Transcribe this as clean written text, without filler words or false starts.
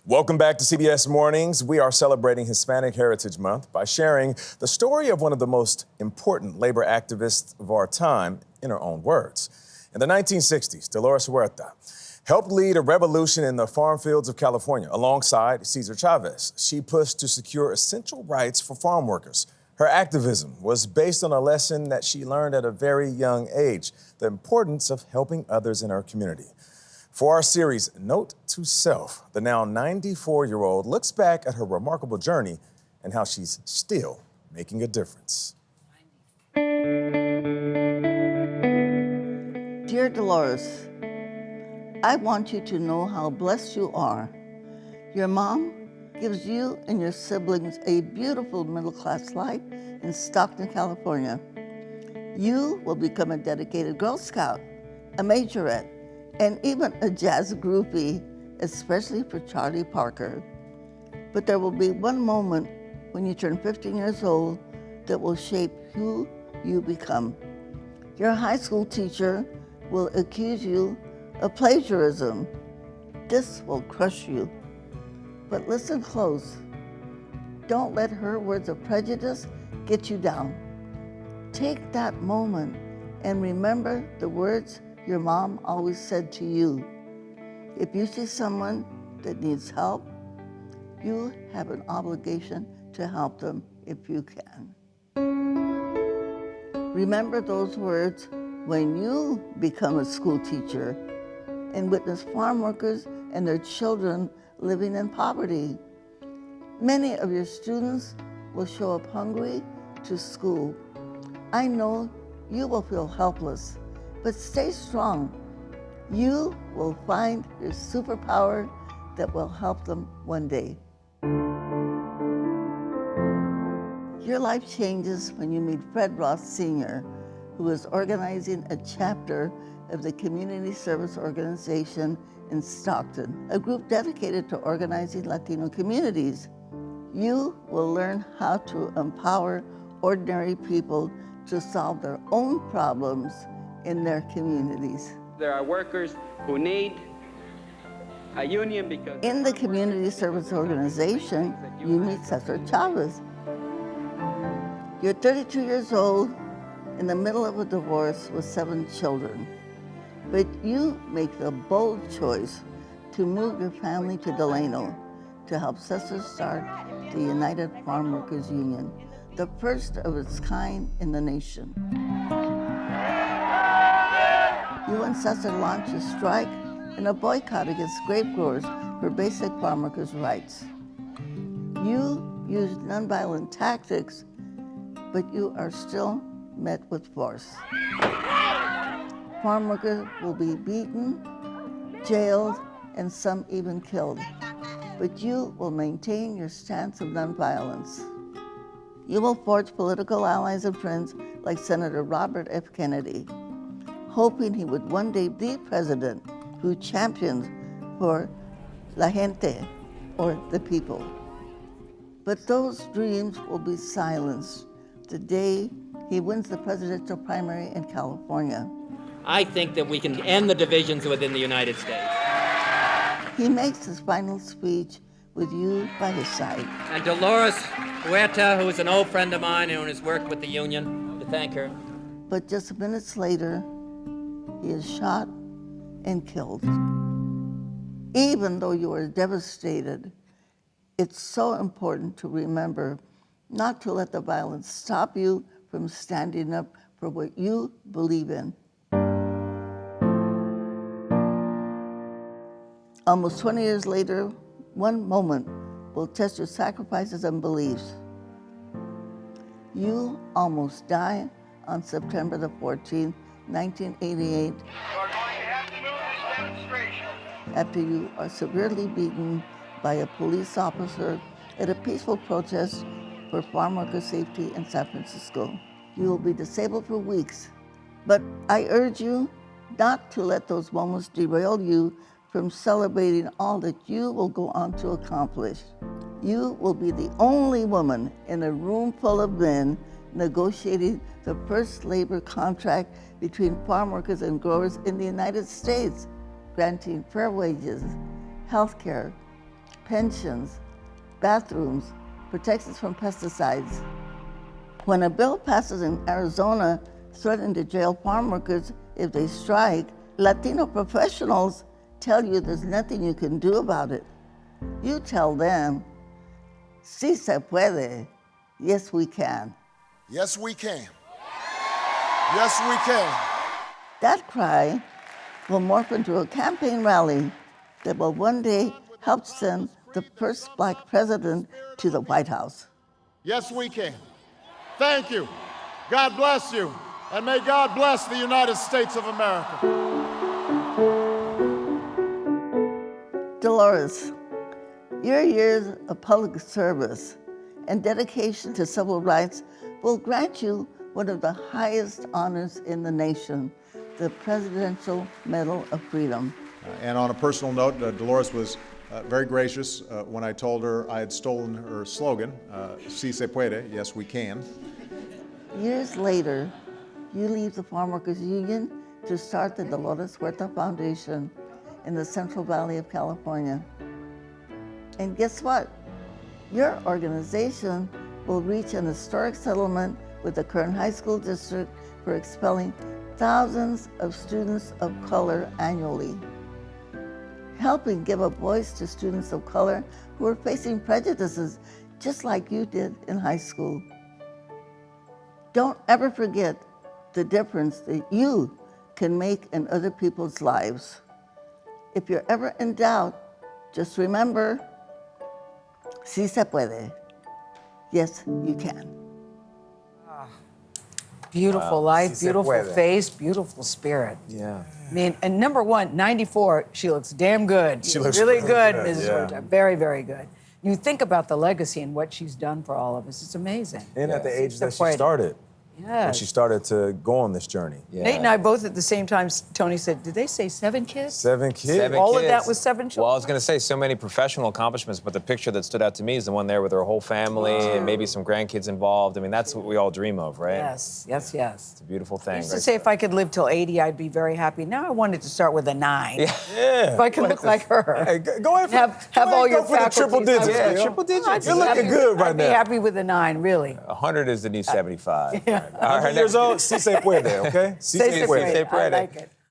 Welcome back to CBS Mornings. We are celebrating Hispanic Heritage Month by sharing the story of one of the most important labor activists of our time in her own words. In the 1960s, Dolores Huerta helped lead a revolution in the farm fields of California alongside Cesar Chavez. She pushed to secure essential rights for farm workers. Her activism was based on a lesson that she learned at a very young age, the importance of helping others in her community. For our series, Note to Self, the now 94-year-old looks back at her remarkable journey and how she's still making a difference. Dear Dolores, I want you to know how blessed you are. Your mom gives you and your siblings a beautiful middle-class life in Stockton, California. You will become a dedicated Girl Scout, a majorette, and even a jazz groupie, especially for Charlie Parker. But there will be one moment when you turn 15 years old that will shape who you become. Your high school teacher will accuse you of plagiarism. This will crush you. But listen close. Don't let her words of prejudice get you down. Take that moment and remember the words your mom always said to you. If you see someone that needs help, you have an obligation to help them if you can. Remember those words when you become a school teacher and witness farm workers and their children living in poverty. Many of your students will show up hungry to school. I know you will feel helpless, but stay strong. You will find your superpower that will help them one day. Your life changes when you meet Fred Ross Sr., who is organizing a chapter of the Community Service Organization in Stockton, a group dedicated to organizing Latino communities. You will learn how to empower ordinary people to solve their own problems in their communities. There are workers who need a union because... In the Community Service Organization, you meet Cesar Chavez. You're 32 years old, in the middle of a divorce with 7 children. But you make the bold choice to move your family to Delano to help Cesar start the United Farm Workers Union, the first of its kind in the nation. You and Cesar launched a strike and a boycott against grape growers for basic farm workers' rights. You used nonviolent tactics, but you are still met with force. Farm workers will be beaten, jailed, and some even killed. But you will maintain your stance of nonviolence. You will forge political allies and friends like Senator Robert F. Kennedy, hoping he would one day be president who champions for la gente, or the people. But those dreams will be silenced the day he wins the presidential primary in California. I think that we can end the divisions within the United States. He makes his final speech with you by his side. And Dolores Huerta, who is an old friend of mine and has worked with the union, to thank her. But just minutes later, he is shot and killed. Even though you are devastated, it's so important to remember not to let the violence stop you from standing up for what you believe in. Almost 20 years later, one moment will test your sacrifices and beliefs. You almost die on September the 14th, 1988, after you are severely beaten by a police officer at a peaceful protest for farm worker safety in San Francisco. You will be disabled for weeks, but I urge you not to let those moments derail you from celebrating all that you will go on to accomplish. You will be the only woman in a room full of men negotiating the first labor contract between farm workers and growers in the United States, granting fair wages, health care, pensions, bathrooms, protections from pesticides. When a bill passes in Arizona threatening to jail farm workers if they strike, Latino professionals tell you there's nothing you can do about it. You tell them, sí se puede. Yes, we can. Yes, we can. Yes, we can. That cry will morph into a campaign rally that will one day help send the first Black president to the White House. Yes, we can. Thank you. God bless you. And may God bless the United States of America. Dolores, your years of public service and dedication to civil rights will grant you one of the highest honors in the nation, the Presidential Medal of Freedom. And on a personal note, Dolores was very gracious when I told her I had stolen her slogan, sí se puede, yes we can. Years later, you leave the Farm Workers Union to start the Dolores Huerta Foundation in the Central Valley of California. And guess what? Your organization will reach an historic settlement with the Kern High School District for expelling thousands of students of color annually, helping give a voice to students of color who are facing prejudices just like you did in high school. Don't ever forget the difference that you can make in other people's lives. If you're ever in doubt, just remember, sí se puede. Yes, you can. Beautiful life, beautiful face, beautiful spirit. Yeah. I mean, and number one, 94, she looks damn good. She looks really really good, good, Mrs. yeah. Huerta. Very, very good. You think about the legacy and what she's done for all of us. It's amazing. And at the age Sí that se she puede. started, when Yes. she started to go on this journey. Nate and I both at the same time, Tony said, did they say 7 kids? 7 kids. Seven All of that kids. was 7 children? Well, I was going to say so many professional accomplishments, but the picture that stood out to me is the one there with her whole family and maybe some grandkids involved. I mean, that's what we all dream of, right? Yes, yes, yes. It's a beautiful I thing. used to say if I could live till 80, I'd be very happy. Now I wanted to start with a 9. Yeah. Yeah. If I could look like her. Hey, go ahead for, Have go all ahead, your go for the triple faculties. digits. I would. Bill. triple digits. I'd be You're looking happy- good right I'd now. be happy with a 9, really. 100 is the new 75. Yeah. All 100 right, years old, sí se puede, okay? Sí Say se puede. puede. I like it.